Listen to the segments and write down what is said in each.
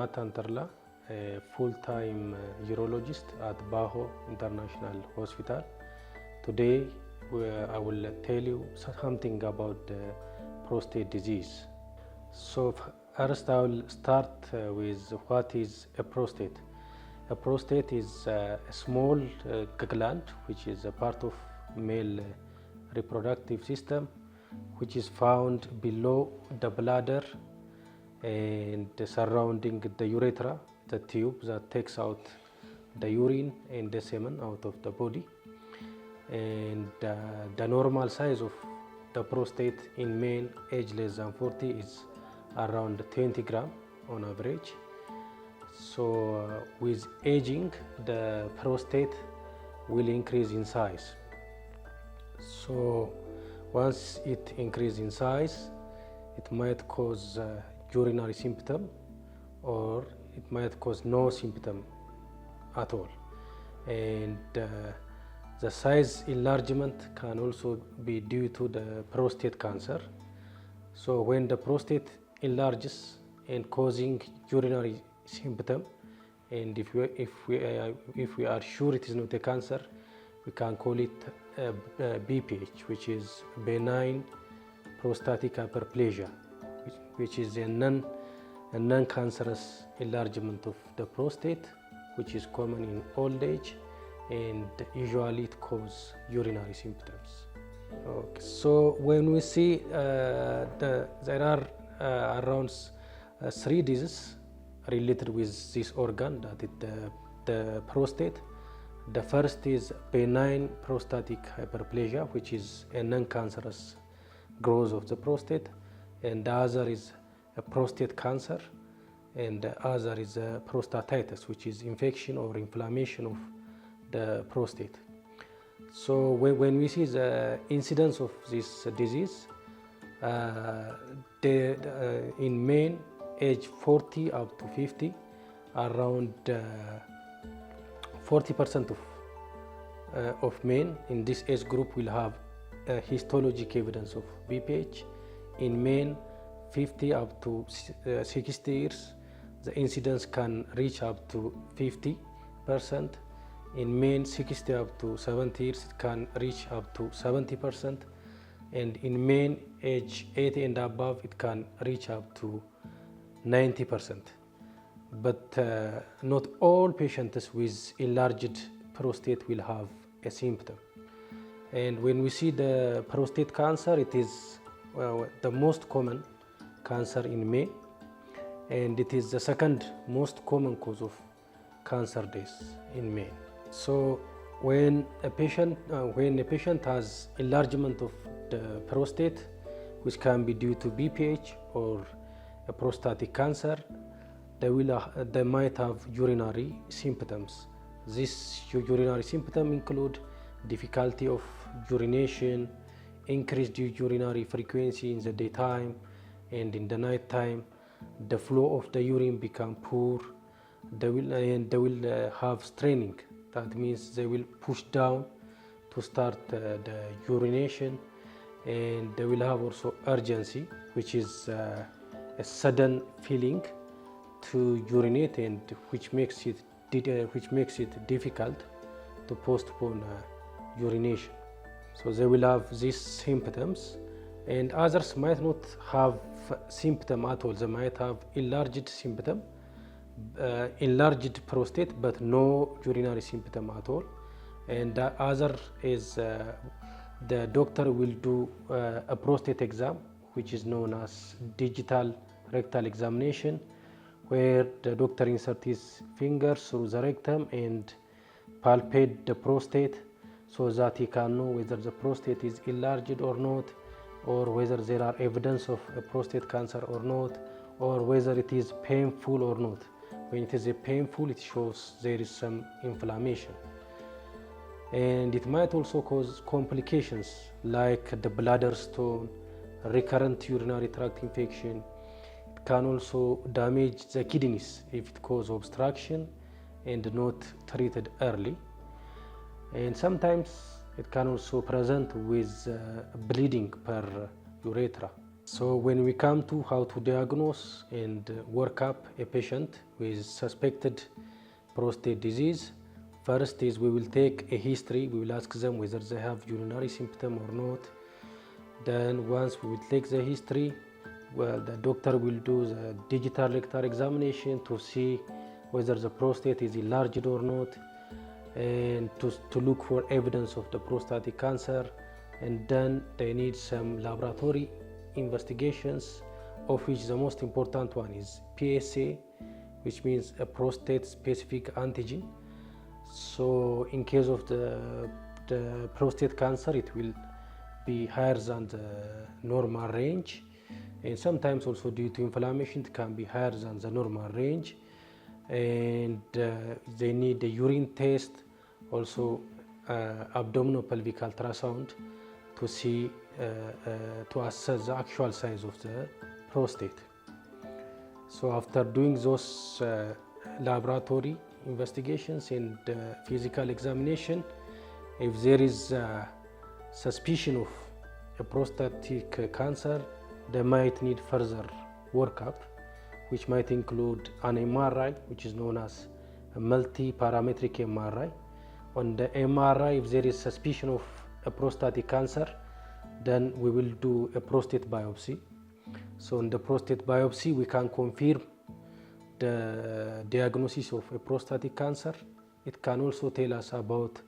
Jonathan Terla, a full-time urologist at Baho International Hospital. Today, I will tell you something about prostate disease. So first, I will start with what is a prostate. A prostate is a small gland which is a part of male reproductive system, which is found below the bladder and surrounding the urethra, the tube that takes out the urine and the semen out of the body. And the normal size of the prostate in men aged less than 40 is around 20 grams on average. So with aging, the prostate will increase in size. So once it increases in size, it might cause urinary symptom, or it might cause no symptom at all. And the size enlargement can also be due to the prostate cancer. So when the prostate enlarges and causing urinary symptom, and if we are sure it is not a cancer, we can call it BPH, which is benign prostatic hyperplasia, which is a non-cancerous enlargement of the prostate, which is common in old age, and usually it causes urinary symptoms. Okay. So when we see there are around 3 diseases related with this organ, that is the prostate. The first is benign prostatic hyperplasia, which is a non-cancerous growth of the prostate, and the other is a prostate cancer, and the other is a prostatitis, which is infection or inflammation of the prostate. So when we see the incidence of this disease, in men age 40 up to 50, around 40% of men in this age group will have histologic evidence of BPH. In men 50 up to 60 years, the incidence can reach up to 50%. In men 60 up to 70 years, it can reach up to 70%. And in men age 80 and above, it can reach up to 90%. But not all patients with enlarged prostate will have a symptom. And when we see the prostate cancer, it is the most common cancer in men, and it is the second most common cause of cancer deaths in men. So when a patient has enlargement of the prostate, which can be due to BPH or a prostatic cancer, they might have urinary symptoms. These urinary symptoms include difficulty of urination, increased urinary frequency in the daytime and in the night time. The flow of the urine become poor. They will have straining. That means they will push down to start the urination, and they will have also urgency, which is a sudden feeling to urinate, and which makes it difficult to postpone urination. So they will have these symptoms, and others might not have symptom at all. They might have enlarged symptom, enlarged prostate, but no urinary symptom at all. And the other is the doctor will do a prostate exam, which is known as digital rectal examination, where the doctor inserts his fingers through the rectum and palpate the prostate, so that he can know whether the prostate is enlarged or not, or whether there are evidence of a prostate cancer or not, or whether it is painful or not. When it is painful, it shows there is some inflammation. And it might also cause complications like the bladder stone, recurrent urinary tract infection. It can also damage the kidneys if it causes obstruction and not treated early. And sometimes it can also present with bleeding per urethra. So when we come to how to diagnose and work up a patient with suspected prostate disease, first is we will take a history. We will ask them whether they have urinary symptom or not. Then once we will take the history, well, the doctor will do the digital rectal examination to see whether the prostate is enlarged or not, and to look for evidence of the prostatic cancer. And then they need some laboratory investigations, of which the most important one is PSA, which means a prostate specific antigen. So in case of the prostate cancer, it will be higher than the normal range, and sometimes also due to inflammation it can be higher than the normal range. And they need a urine test, also abdominal pelvic ultrasound to see to assess the actual size of the prostate. So after doing those laboratory investigations and physical examination, if there is suspicion of a prostatic cancer, they might need further workup, which might include an MRI, which is known as a multi-parametric MRI. On the MRI, if there is suspicion of a prostatic cancer, then we will do a prostate biopsy. So in the prostate biopsy, we can confirm the diagnosis of a prostatic cancer. It can also tell us about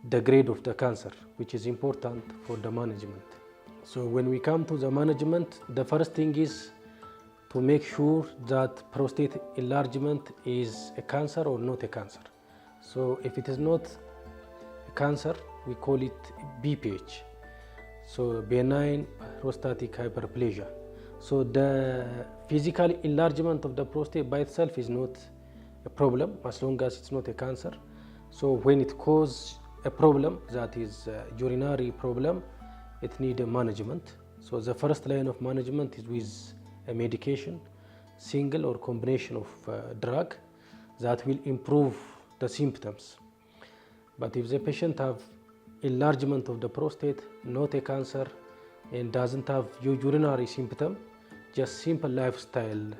the grade of the cancer, which is important for the management. So when we come to the management, the first thing is to make sure that prostate enlargement is a cancer or not a cancer. So if it is not a cancer, we call it BPH, so benign prostatic hyperplasia. So the physical enlargement of the prostate by itself is not a problem as long as it's not a cancer. So when it causes a problem, that is a urinary problem, it needs a management. So the first line of management is with a medication, single or combination of drug that will improve the symptoms. But if the patient have enlargement of the prostate, not a cancer, and doesn't have urinary symptom, just simple lifestyle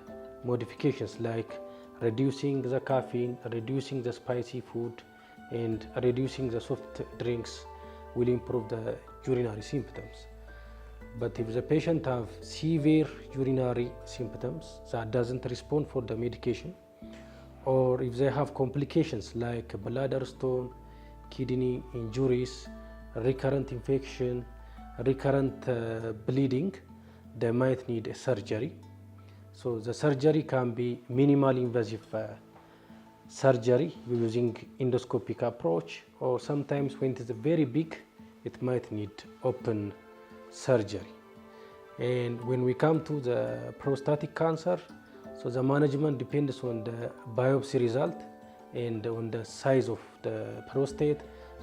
modifications like reducing the caffeine, reducing the spicy food, and reducing the soft drinks will improve the urinary symptoms. But if the patient have severe urinary symptoms that doesn't respond for the medication, or if they have complications like bladder stone, kidney injuries, recurrent infection, recurrent bleeding, they might need a surgery. So the surgery can be minimally invasive surgery using endoscopic approach, or sometimes when it is very big, it might need open surgery. And when we come to the prostatic cancer, so the management depends on the biopsy result and on the size of the prostate.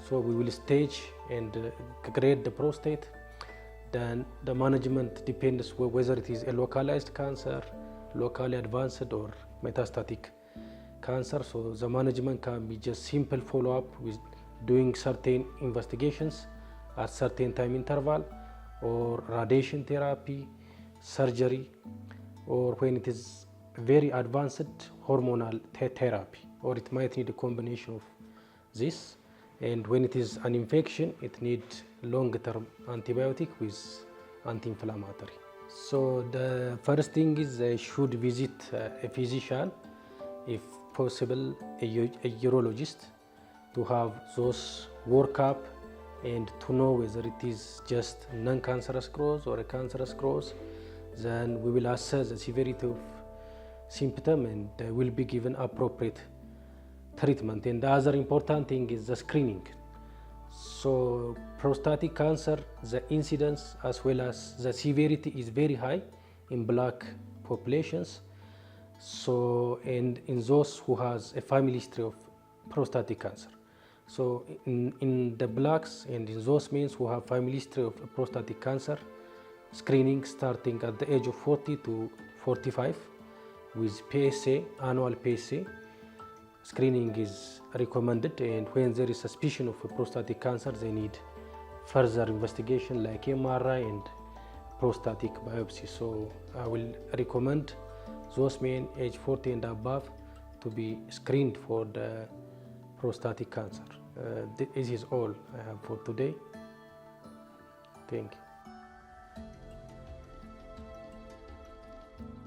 So we will stage and grade the prostate. Then the management depends whether it is a localized cancer, locally advanced, or metastatic cancer. So the management can be just simple follow-up with doing certain investigations at certain time interval, or radiation therapy, surgery, or when it is very advanced, hormonal therapy, or it might need a combination of this. And when it is an infection, it needs long-term antibiotic with anti-inflammatory. So the first thing is they should visit a physician, if possible a urologist, to have those workup and to know whether it is just non-cancerous growth or a cancerous growth. Then we will assess the severity of symptom and will be given appropriate treatment. And the other important thing is the screening. So prostatic cancer, the incidence as well as the severity is very high in Black populations. So, and in those who has a family history of prostatic cancer. So in the Blacks and in those men who have family history of prostatic cancer, screening starting at the age of 40 to 45 with PSA, annual PSA. Screening is recommended, and when there is suspicion of a prostatic cancer, they need further investigation like MRI and prostatic biopsy. So I will recommend those men age 40 and above to be screened for the prostatic cancer. This is all I have for today. Thank you.